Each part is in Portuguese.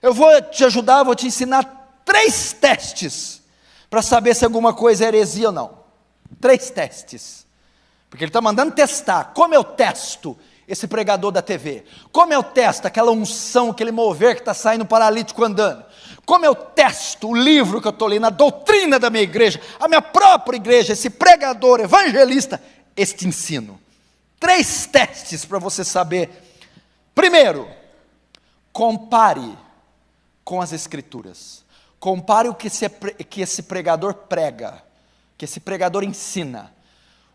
Eu vou te ajudar, vou te ensinar 3 testes para saber se alguma coisa é heresia ou não. 3 testes. Porque ele está mandando testar. Como eu testo esse pregador da TV? Como eu testo aquela unção, aquele mover que está saindo paralítico andando? Como eu testo o livro que eu estou lendo, a doutrina da minha igreja, a minha própria igreja, esse pregador, evangelista, este ensino? 3 testes para você saber. Primeiro, compare com as escrituras. Compare o que esse pregador prega, que esse pregador ensina,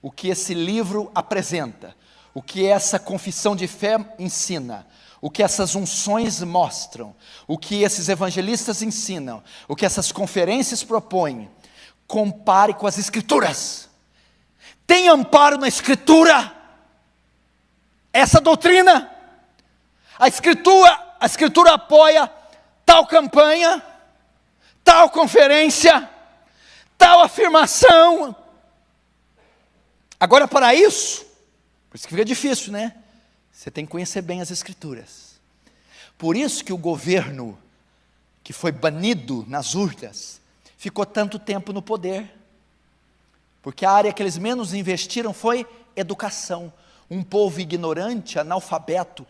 o que esse livro apresenta, o que essa confissão de fé ensina, o que essas unções mostram, o que esses evangelistas ensinam, o que essas conferências propõem. Compare com as escrituras. Tem amparo na escritura essa doutrina? A escritura apoia tal campanha, tal conferência, tal afirmação. Agora, para isso, por isso que fica difícil, né? Você tem que conhecer bem as escrituras. Por isso que o governo, que foi banido nas urnas, ficou tanto tempo no poder. Porque a área que eles menos investiram foi educação. Um povo ignorante, analfabeto,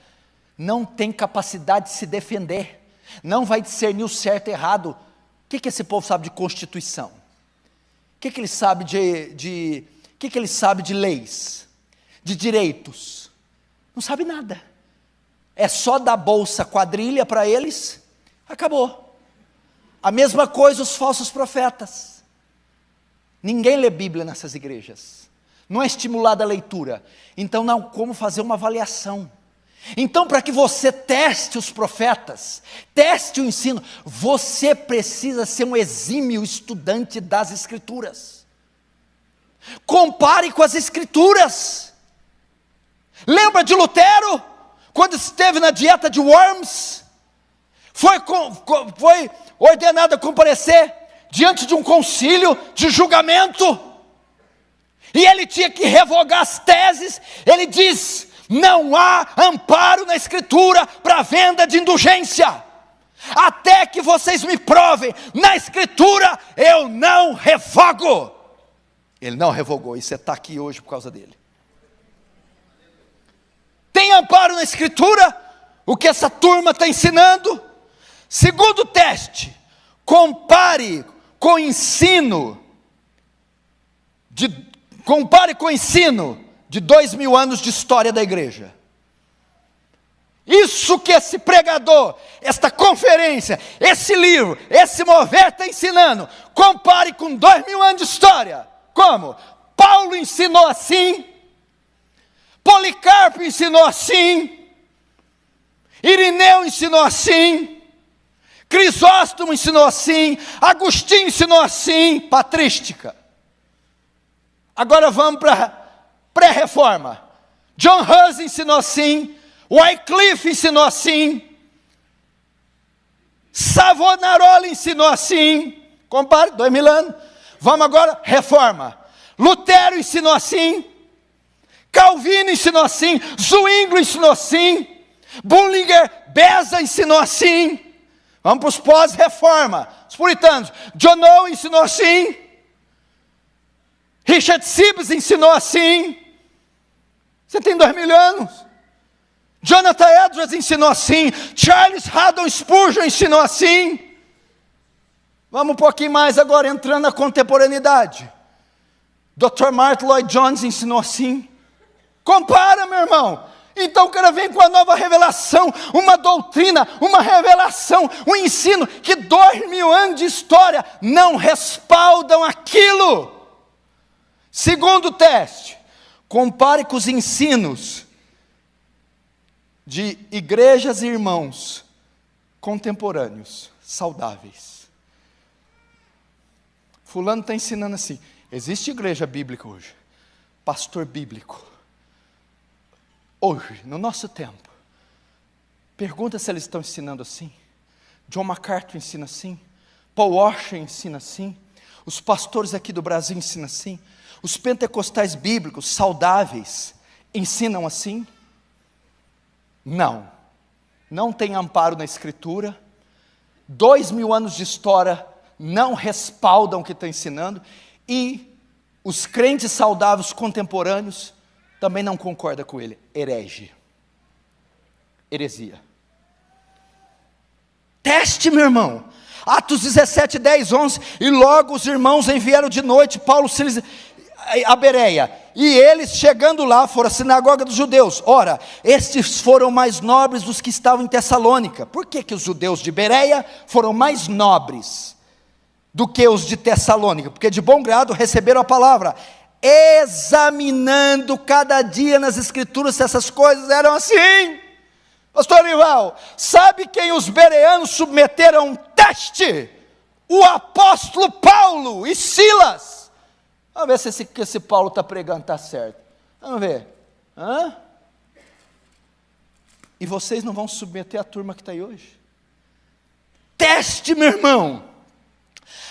não tem capacidade de se defender, não vai discernir o certo e errado. O que esse povo sabe de Constituição? O que ele sabe que ele sabe de leis, de direitos? Não sabe nada. É só dar bolsa quadrilha para eles, acabou. A mesma coisa os falsos profetas. Ninguém lê Bíblia nessas igrejas, não é estimulada a leitura, então não há como fazer uma avaliação. Então, para que você teste os profetas, teste o ensino, você precisa ser um exímio estudante das escrituras. Compare com as escrituras. Lembra de Lutero? Quando esteve na dieta de Worms, foi ordenado a comparecer diante de um concílio de julgamento, e ele tinha que revogar as teses. Ele diz: não há amparo na escritura para venda de indulgência, até que vocês me provem na escritura, eu não revogo. Ele não revogou, e você está aqui hoje por causa dele. Tem amparo na escritura o que essa turma está ensinando? Segundo teste, compare com o ensino de 2000 anos de história da igreja. Isso que esse pregador, esta conferência, esse livro, esse mover está ensinando, compare com 2000 anos de história. Como? Paulo ensinou assim, Policarpo ensinou assim, Irineu ensinou assim, Crisóstomo ensinou assim, Agostinho ensinou assim, patrística. Agora vamos para pré-reforma. John Hus ensinou assim, Wycliffe ensinou assim, Savonarola ensinou assim. Compare, 2000 anos. Vamos agora, reforma. Lutero ensinou assim, Calvino ensinou assim, Zwinglio ensinou assim, Bullinger, Beza ensinou assim. Vamos para os pós-reforma, os puritanos. John Owen ensinou assim, Richard Sibbes ensinou assim. Você tem 2000 anos. Jonathan Edwards ensinou assim, Charles Haddon Spurgeon ensinou assim. Vamos um pouquinho mais agora, entrando na contemporaneidade. Dr. Martin Lloyd Jones ensinou assim. Compara, meu irmão. Então o cara vem com a nova revelação, uma doutrina, uma revelação, um ensino que 2000 anos de história não respaldam aquilo. Segundo teste, compare com os ensinos de igrejas e irmãos contemporâneos, saudáveis. Fulano está ensinando assim. Existe igreja bíblica hoje, pastor bíblico. Hoje, no nosso tempo, pergunta se eles estão ensinando assim. John MacArthur ensina assim, Paul Washer ensina assim, os pastores aqui do Brasil ensinam assim, os pentecostais bíblicos saudáveis ensinam assim? Não tem amparo na escritura, 2000 anos de história não respaldam o que está ensinando, e os crentes saudáveis contemporâneos também não concordam com ele. Herege. Heresia. Teste, meu irmão. Atos 17, 10, 11, e logo os irmãos enviaram de noite Paulo, Silas, a Bereia, e eles chegando lá foram à sinagoga dos judeus. Ora, estes foram mais nobres dos que estavam em Tessalônica. Por que os judeus de Bereia foram mais nobres do que os de Tessalônica? Porque de bom grado receberam a palavra, examinando cada dia nas escrituras se essas coisas eram assim. Pastor Arival, sabe quem os bereanos submeteram a um teste? O apóstolo Paulo e Silas. Vamos ver se esse Paulo está pregando está certo. Vamos ver. Hã? E vocês não vão submeter a turma que está aí hoje? Teste, meu irmão.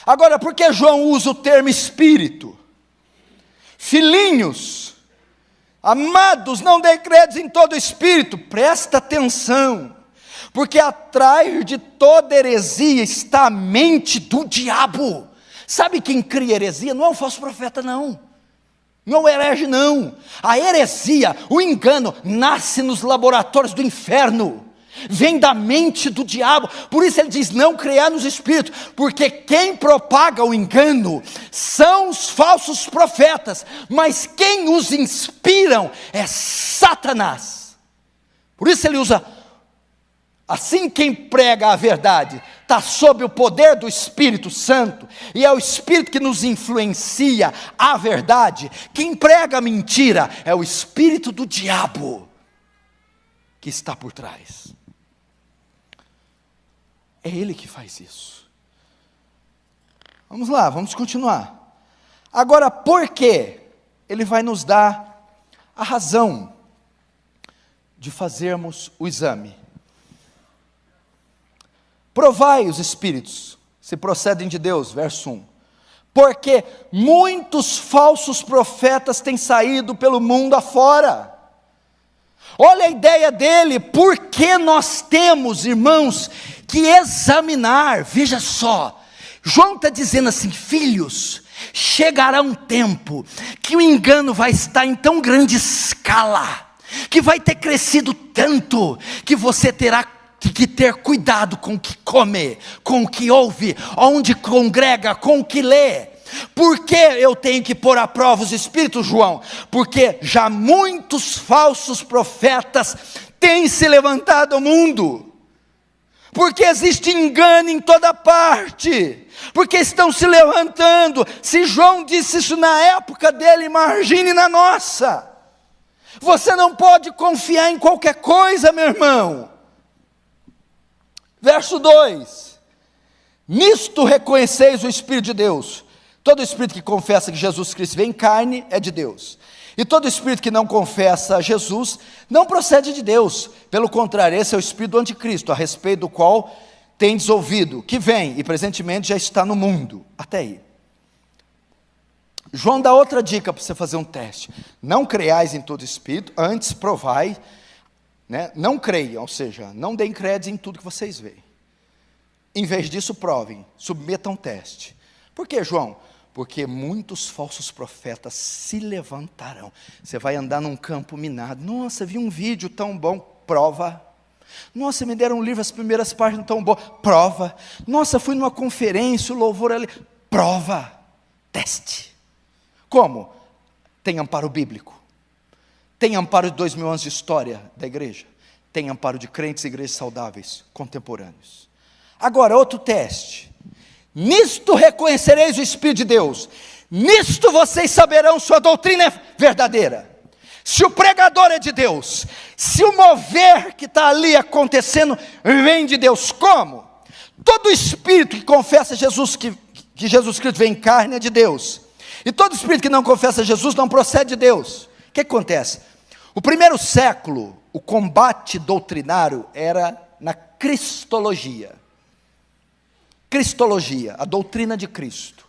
Agora, por que João usa o termo espírito? Filhinhos, amados, não dê crédito em todo espírito. Presta atenção, porque atrás de toda heresia está a mente do diabo. Sabe quem cria heresia? Não é um falso profeta, não. Não é o herege, não. A heresia, o engano, nasce nos laboratórios do inferno. Vem da mente do diabo. Por isso ele diz, não creia nos espíritos, porque quem propaga o engano são os falsos profetas, mas quem os inspiram é Satanás. Por isso ele usa, assim quem prega a verdade, está sob o poder do Espírito Santo, e é o Espírito que nos influencia a verdade. Quem prega a mentira é o espírito do diabo, que está por trás. É ele que faz isso. Vamos lá, vamos continuar. Agora, por quê? Ele vai nos dar a razão de fazermos o exame. Provai os espíritos, se procedem de Deus, verso 1. Porque muitos falsos profetas têm saído pelo mundo afora. Olha a ideia dele, porque nós temos, irmãos, que examinar. Veja só, João está dizendo assim, filhos, chegará um tempo que o engano vai estar em tão grande escala, que vai ter crescido tanto, que você terá que ter cuidado com o que come, com o que ouve, onde congrega, com o que lê. Por que eu tenho que pôr à prova os espíritos, João? Porque já muitos falsos profetas têm se levantado ao mundo. Porque existe engano em toda parte. Porque estão se levantando. Se João disse isso na época dele, imagine na nossa. Você não pode confiar em qualquer coisa, meu irmão. Verso 2. Nisto reconheceis o Espírito de Deus. Todo espírito que confessa que Jesus Cristo veio em carne é de Deus. E todo espírito que não confessa a Jesus não procede de Deus. Pelo contrário, esse é o espírito do anticristo, a respeito do qual tendes ouvido, que vem e presentemente já está no mundo. Até aí. João dá outra dica para você fazer um teste. Não creiais em todo espírito, antes provai, né? Não creiam, ou seja, não deem crédito em tudo que vocês veem. Em vez disso, provem, submetam um teste. Por que, João? Porque muitos falsos profetas se levantarão. Você vai andar num campo minado. Nossa, vi um vídeo tão bom. Prova. Nossa, me deram um livro, as primeiras páginas tão boas. Prova. Nossa, fui numa conferência, o louvor ali. Prova. Teste. Como? Tem amparo bíblico. Tem amparo de 2000 anos de história da igreja. Tem amparo de crentes e igrejas saudáveis, contemporâneos. Agora, outro teste. Nisto reconhecereis o Espírito de Deus. Nisto vocês saberão se a doutrina é verdadeira. Se o pregador é de Deus. Se o mover que está ali acontecendo vem de Deus. Como? Todo espírito que confessa Jesus, que Jesus Cristo vem em carne é de Deus. E todo espírito que não confessa Jesus não procede de Deus. O que acontece? O primeiro século, o combate doutrinário era na cristologia. Cristologia, a doutrina de Cristo.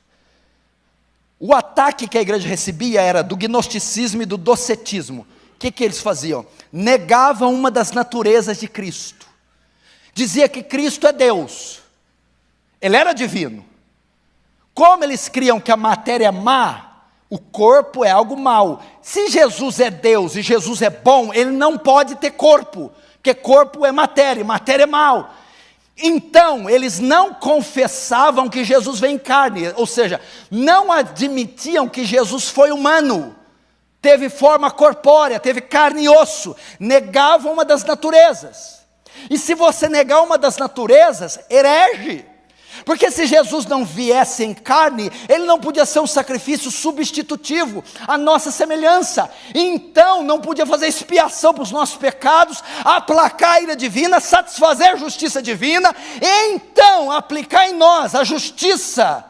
O ataque que a igreja recebia era do gnosticismo e do docetismo. O que eles faziam? Negavam uma das naturezas de Cristo. Dizia que Cristo é Deus, Ele era divino. Como eles criam que a matéria é má, o corpo é algo mau. Se Jesus é Deus e Jesus é bom, ele não pode ter corpo, porque corpo é matéria, e matéria é mal. Então, eles não confessavam que Jesus veio em carne, ou seja, não admitiam que Jesus foi humano, teve forma corpórea, teve carne e osso, negavam uma das naturezas. E se você negar uma das naturezas, herege. Porque se Jesus não viesse em carne, ele não podia ser um sacrifício substitutivo à nossa semelhança. Então não podia fazer expiação para os nossos pecados, aplacar a ira divina, satisfazer a justiça divina, e então aplicar em nós a justiça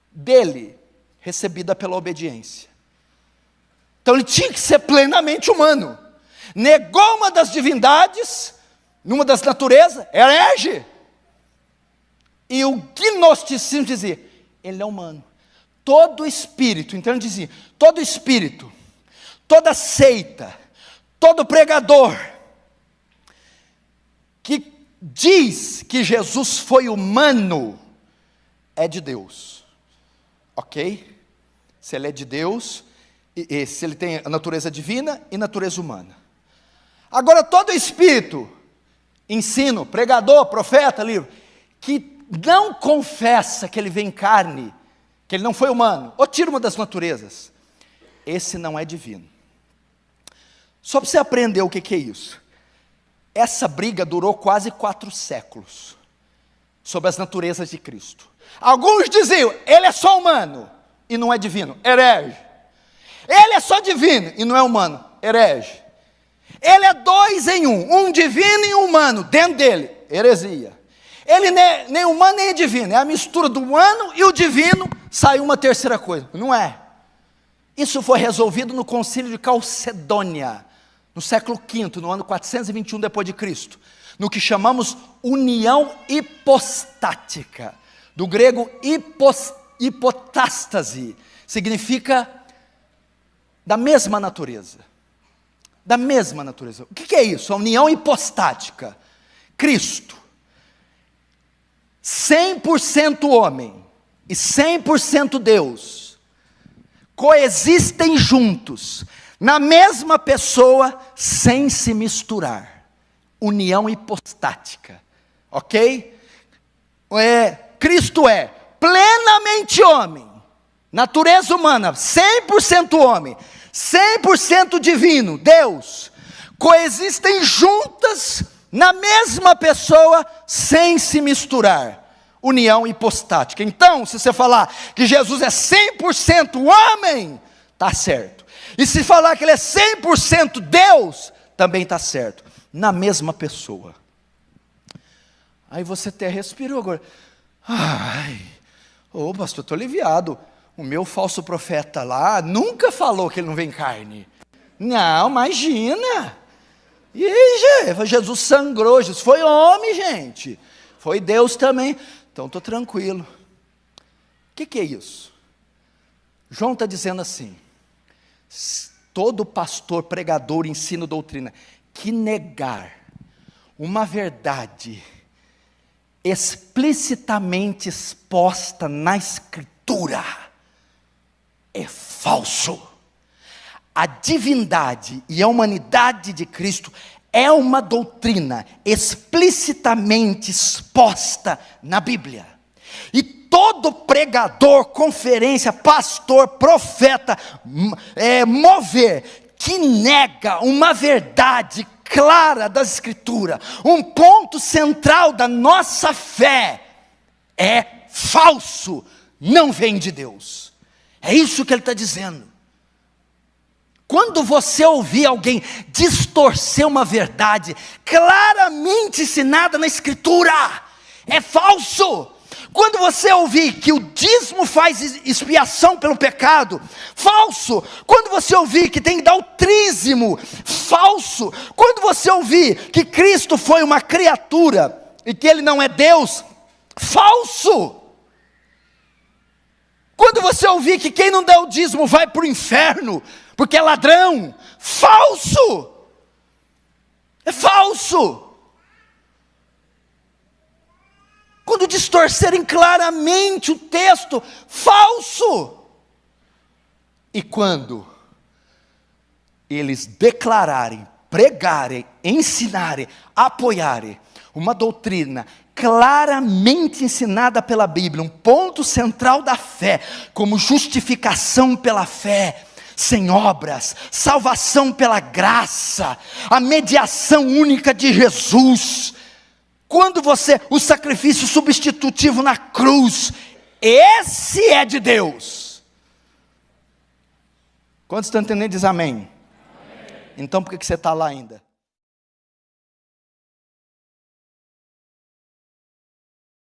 dele, recebida pela obediência. Então ele tinha que ser plenamente humano. Negou uma das divindades, numa das naturezas, herege. E o gnosticismo dizia, ele é humano. Todo espírito, então ele dizia, todo espírito, toda seita, todo pregador, que diz que Jesus foi humano, é de Deus. Ok? Se ele é de Deus, e se ele tem a natureza divina e natureza humana. Agora todo espírito, ensino, pregador, profeta, livro, que não confessa que ele vem em carne, que ele não foi humano, ou tira uma das naturezas, esse não é divino. Só para você aprender o que é isso. Essa briga durou quase 4 séculos, sobre as naturezas de Cristo. Alguns diziam, ele é só humano, e não é divino, herege. Ele é só divino, e não é humano, herege. Ele é 2 em 1, um divino e um humano, dentro dele, heresia. Ele nem humano nem divino, é a mistura do humano e o divino, sai uma terceira coisa, não é. Isso foi resolvido no concílio de Calcedônia, no século V, no ano 421 depois de Cristo, no que chamamos união hipostática, do grego hipotástase, significa da mesma natureza, da mesma natureza. O que é isso? A união hipostática. Cristo, 100% homem e 100% Deus, coexistem juntos, na mesma pessoa, sem se misturar. União hipostática, ok? Cristo é plenamente homem, natureza humana, 100% homem, 100% divino, Deus, coexistem juntas, na mesma pessoa, sem se misturar, união hipostática. Então, se você falar que Jesus é 100% homem, está certo. E se falar que ele é 100% Deus, também está certo. Na mesma pessoa. Aí você até respirou agora. Pastor, estou aliviado. O meu falso profeta lá nunca falou que ele não vem em carne. Não, imagina. E Jesus sangrou, Jesus foi homem, gente. Foi Deus também. Então estou tranquilo. O que é isso? João está dizendo assim, todo pastor, pregador, ensino, doutrina, que negar uma verdade explicitamente exposta na Escritura, é falso. A divindade e a humanidade de Cristo é uma doutrina explicitamente exposta na Bíblia. E todo pregador, conferência, pastor, profeta, mover, que nega uma verdade clara das Escrituras, um ponto central da nossa fé, é falso, não vem de Deus. É isso que ele está dizendo. Quando você ouvir alguém distorcer uma verdade claramente ensinada na Escritura, é falso. Quando você ouvir que o dízimo faz expiação pelo pecado, falso. Quando você ouvir que tem que dar o trízimo, falso. Quando você ouvir que Cristo foi uma criatura e que Ele não é Deus, falso. Quando você ouvir que quem não dá o dízimo vai para o inferno, porque é ladrão, falso. É falso. quando distorcerem claramente o texto falso, e quando eles declararem, pregarem, ensinarem, apoiarem uma doutrina claramente ensinada pela Bíblia, um ponto central da fé, como justificação pela fé, sem obras, salvação pela graça, a mediação única de Jesus. Quando o sacrifício substitutivo na cruz, esse é de Deus. Quantos estão entendendo? Diz amém. Então por que você está lá ainda?